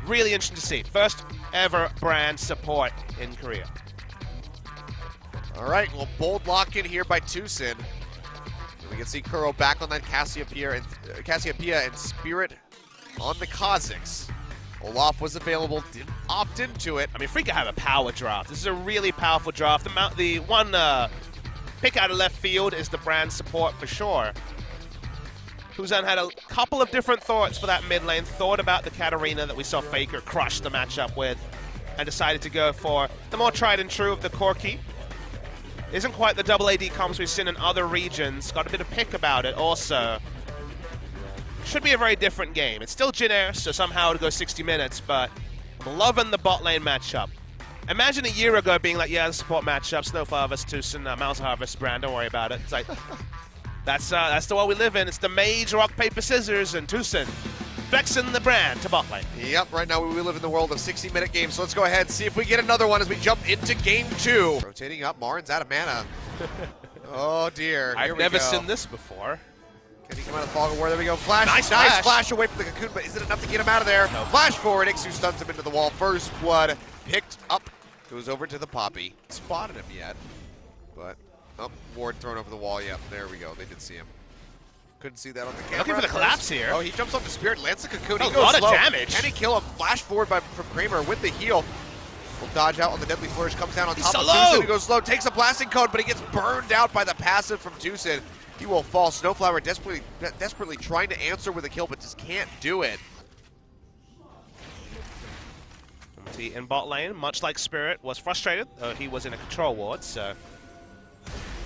Really interesting to see. First ever brand support in Korea. All right, well, bold lock in here by Tucson. We can see Kuro back on that Cassiopeia and Spirit on the Kazakhs. Olaf was available, didn't opt into it. I mean, Freeca have a power draft. This is a really powerful draft. The one pick out of left field is the brand support for sure. Kuzan had a couple of different thoughts for that mid lane, thought about the Katarina that we saw Faker crush the matchup with, and decided to go for the more tried and true of the Corki. Isn't quite the double AD comps we've seen in other regions. Got a bit of pick about it also. Should be a very different game. It's still Jin Air, so somehow it'll go 60 minutes, but I'm loving the bot lane matchup. Imagine a year ago being like, yeah, the support matchup, Snowflower vs. Tucson, Mouse Harvest brand, don't worry about it. It's like, that's the world we live in. It's the mage, rock, paper, scissors, and Tucson flexing the brand to bot lane. Yep, right now we live in the world of 60-minute games, so let's go ahead and see if we get another one as we jump into game 2. Rotating up, Marin's out of mana. Oh dear, I've never seen this before. Can he come out of the fog of war? There we go. Flash, Nice flash away from the cocoon, but is it enough to get him out of there? No. Flash forward, Ixu stuns him into the wall. First blood picked up, goes over to the Poppy. Spotted him yet, but ward thrown over the wall. Yep, there we go. They did see him. Couldn't see that on the camera. Looking for the collapse here. Oh, he jumps off the Spirit, lands the cocoon. A He goes lot of slow. damage. Can he kill him? Flash forward from Kramer with the heal. Will dodge out on the Deadly Flourish, comes down on top of Tucson. He goes slow, takes a blasting code, but he gets burned out by the passive from Tucson. He will fall. Snowflower desperately trying to answer with a kill, but just can't do it. In bot lane, much like Spirit, was frustrated. He was in a control ward, so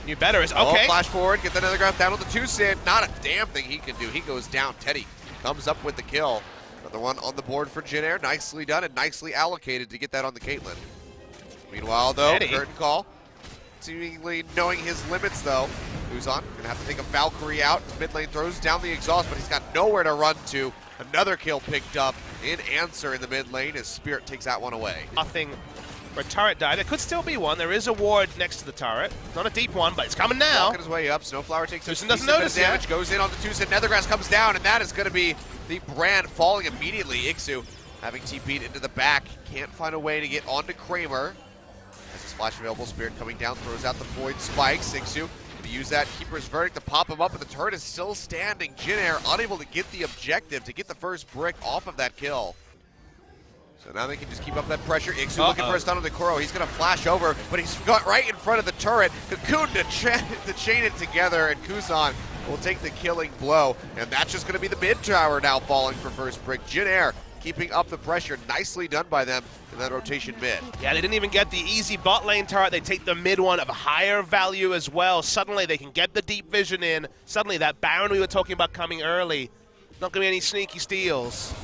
knew better is okay. Oh, flash forward, get another ground down on the Tucson. Not a damn thing he can do. He goes down. Teddy comes up with the kill. Another one on the board for Jin Air. Nicely done and nicely allocated to get that on the Caitlyn. Meanwhile, though, Teddy. curtain call. Seemingly knowing his limits, though. Kuzan gonna have to take a Valkyrie out. Mid lane throws down the exhaust, but he's got nowhere to run to. Another kill picked up in answer in the mid lane as Spirit takes that one away. Nothing where turret died. There could still be one. There is a ward next to the turret. Not a deep one, but it's coming now. Walking his way up. Snowflower takes Tucson a doesn't decent bit notice of damage. yet. Goes in on the Tucson. Nethergrass comes down, and that is going to be the brand falling immediately. Ixu having TP'd into the back. Can't find a way to get onto Kramer. As his flash available, Spirit coming down, throws out the Void Spikes. Ixu to use that Keeper's Verdict to pop him up, but the turret is still standing. Jin Air unable to get the objective to get the first brick off of that kill. So now they can just keep up that pressure. Ixu looking for a stun on the Kuro. He's going to flash over, but he's got right in front of the turret. Cocoon to chain it together, and Kuzan will take the killing blow. And that's just going to be the mid tower now falling for first brick. Jin Air keeping up the pressure. Nicely done by them in that rotation mid. Yeah, they didn't even get the easy bot lane turret. They take the mid one of higher value as well. Suddenly they can get the deep vision in. Suddenly that Baron we were talking about coming early. Not going to be any sneaky steals.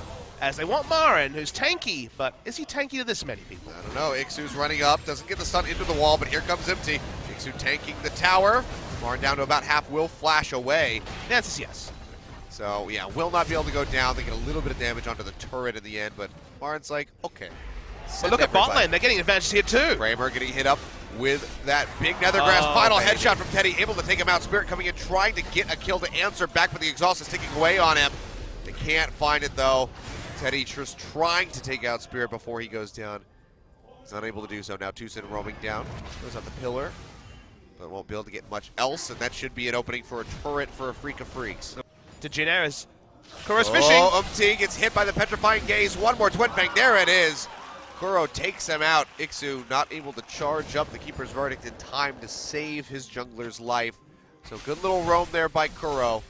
As they want Marin, who's tanky, but is he tanky to this many people? I don't know. Ixu's running up, doesn't get the stun into the wall, but here comes Empty. Ixu tanking the tower. Marin down to about half, will flash away. The answer is yes. So, yeah, will not be able to go down. They get a little bit of damage onto the turret in the end, but Marin's like, okay. But look at bot lane, they're getting advantages here too. Kramer getting hit up with that big Nethergrass. Final headshot from Teddy, able to take him out. Spirit coming in, trying to get a kill to answer back, but the exhaust is ticking away on him. They can't find it though. Teddy just trying to take out Spirit before he goes down. He's unable to do so. Now Tucson roaming down. Goes up the pillar, but won't be able to get much else, and that should be an opening for a turret for afreeca Freecs. To Jin Air's Kuro's fishing. Oh, gets hit by the Petrifying Gaze. One more Twin Fang. There it is. Kuro takes him out. Ixu not able to charge up the Keeper's Verdict in time to save his jungler's life. So good little roam there by Kuro.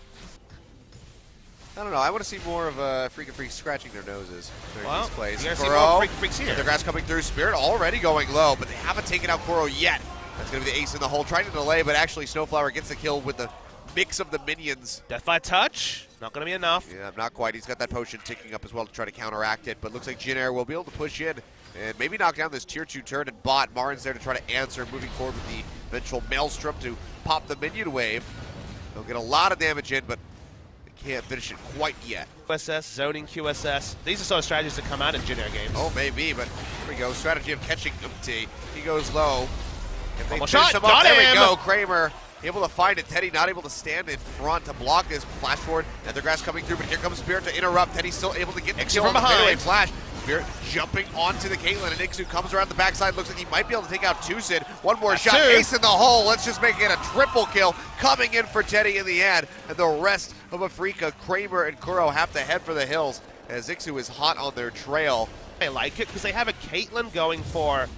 I don't know. I want to see more of afreeca Freecs scratching their noses during these plays. You're gonna see more Freecs here. The grass coming through. Spirit already going low, but they haven't taken out Kuro yet. That's going to be the ace in the hole. Trying to delay, but actually Snowflower gets the kill with the mix of the minions. Death by touch, not going to be enough. Yeah, not quite. He's got that potion ticking up as well to try to counteract it, but looks like Jin Air will be able to push in and maybe knock down this tier 2 turret and bot. Marin's there to try to answer, moving forward with the eventual Maelstrom to pop the minion wave. They'll get a lot of damage in, but can't finish it quite yet. QSS, zoning QSS. These are sort of strategies that come out in Jin Air games. Oh, maybe, but here we go. Strategy of catching Umpty. He goes low. If they Almost finish shot. him up, Got there him. we go. Kramer able to find it. Teddy not able to stand in front to block this. Flash forward. Nethergrass coming through, but here comes Spirit to interrupt. Teddy's still able to get the kill from on the fadeaway behind. flash. Spirit jumping onto the Caitlyn, and Ixu comes around the backside. Looks like he might be able to take out Tucson. One more shot, ace in the hole. Let's just make it a triple kill. Coming in for Teddy in the end, and the rest of Afreeca, Kramer, and Kuro have to head for the hills as Ixu is hot on their trail. I like it because they have a Caitlyn going for.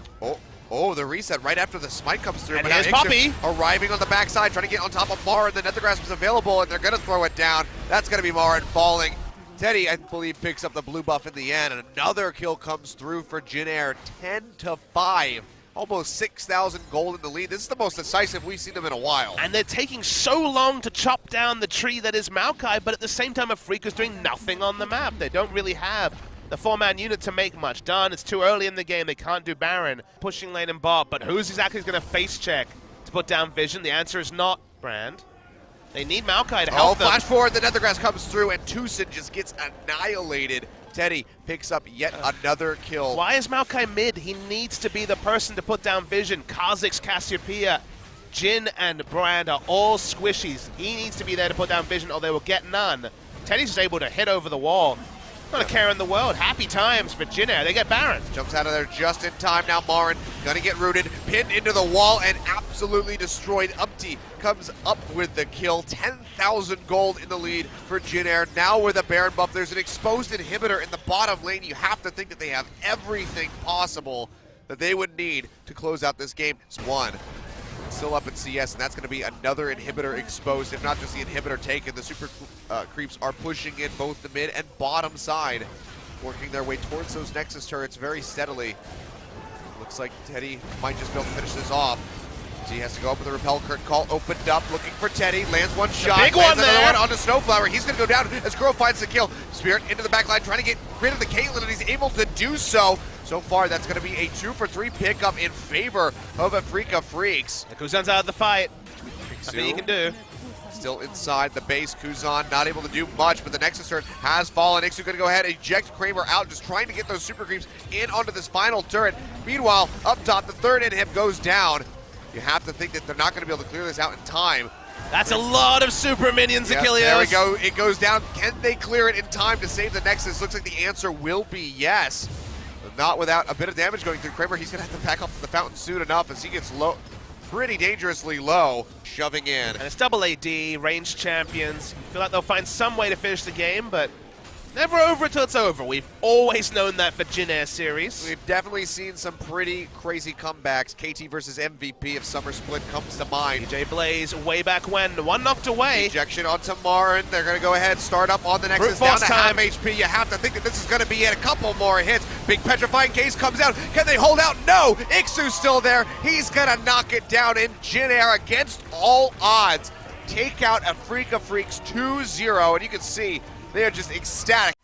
Oh, the reset right after the smite comes through. And but here's now Poppy arriving on the backside, trying to get on top of Mar, and the Nethergrass is available, and they're going to throw it down. That's going to be Marin falling. Teddy, I believe, picks up the blue buff in the end, and another kill comes through for Jin Air, 10-5. Almost 6,000 gold in the lead. This is the most decisive we've seen them in a while. And they're taking so long to chop down the tree that is Maokai, but at the same time, Afreeca's doing nothing on the map. They don't really have the 4-man unit to make much done. It's too early in the game. They can't do Baron. Pushing lane and bot, but who's exactly going to face check to put down Vision? The answer is not Brand. They need Maokai to help them. Flash forward, the Nethergrass comes through, and Tucson just gets annihilated. Teddy picks up yet another kill. Why is Maokai mid? He needs to be the person to put down Vision. Kha'Zix, Cassiopeia, Jin, and Brand are all squishies. He needs to be there to put down Vision, or they will get none. Teddy's just able to hit over the wall. Not a care in the world. Happy times for Jin Air. They get Baron. Jumps out of there just in time. Now Marin gonna get rooted, pinned into the wall, and absolutely destroyed. Upti comes up with the kill. 10,000 gold in the lead for Jin Air. Now with a Baron buff, there's an exposed inhibitor in the bottom lane. You have to think that they have everything possible that they would need to close out this game. It's one. Still up in CS, and that's going to be another inhibitor exposed. If not just the inhibitor taken, the super creeps are pushing in both the mid and bottom side, working their way towards those Nexus turrets very steadily. Looks like Teddy might just be able to finish this off. So he has to go up with a repel curtain call, opened up, looking for Teddy, lands one shot, big lands one another there. one onto Snowflower. He's going to go down as Kuro finds the kill. Spirit into the back line, trying to get rid of the Caitlyn, and he's able to do so. So far, that's going to be a 2-for-3 pickup in favor of Afreeca Freecs. Kuzan's out of the fight. Nothing you can do. Still inside the base, Kuzan not able to do much, but the Nexus turret has fallen. Ixu going to go ahead and eject Kramer out, just trying to get those super creeps in onto this final turret. Meanwhile, up top, the third inhib goes down. You have to think that they're not going to be able to clear this out in time. That's a lot of super minions, Achilles. There we go. It goes down. Can they clear it in time to save the Nexus? Looks like the answer will be yes. But not without a bit of damage going through Kramer. He's going to have to back off the fountain soon enough as he gets low, pretty dangerously low, shoving in. And it's double AD, ranged champions. Feel like they'll find some way to finish the game, but never over until it's over. We've always known that for Jin Air series. We've definitely seen some pretty crazy comebacks. KT versus MVP of Summer Split comes to mind. DJ Blaze way back when, one knocked away. Ejection onto Marin. They're going to go ahead, start up on the Nexus, down to half HP. You have to think that this is going to be it. A couple more hits. Big Petrifying Gaze comes out. Can they hold out? No! Ixu's still there. He's going to knock it down in Jin Air against all odds. Take out Afreeca Freecs 2-0, and you can see they are just ecstatic.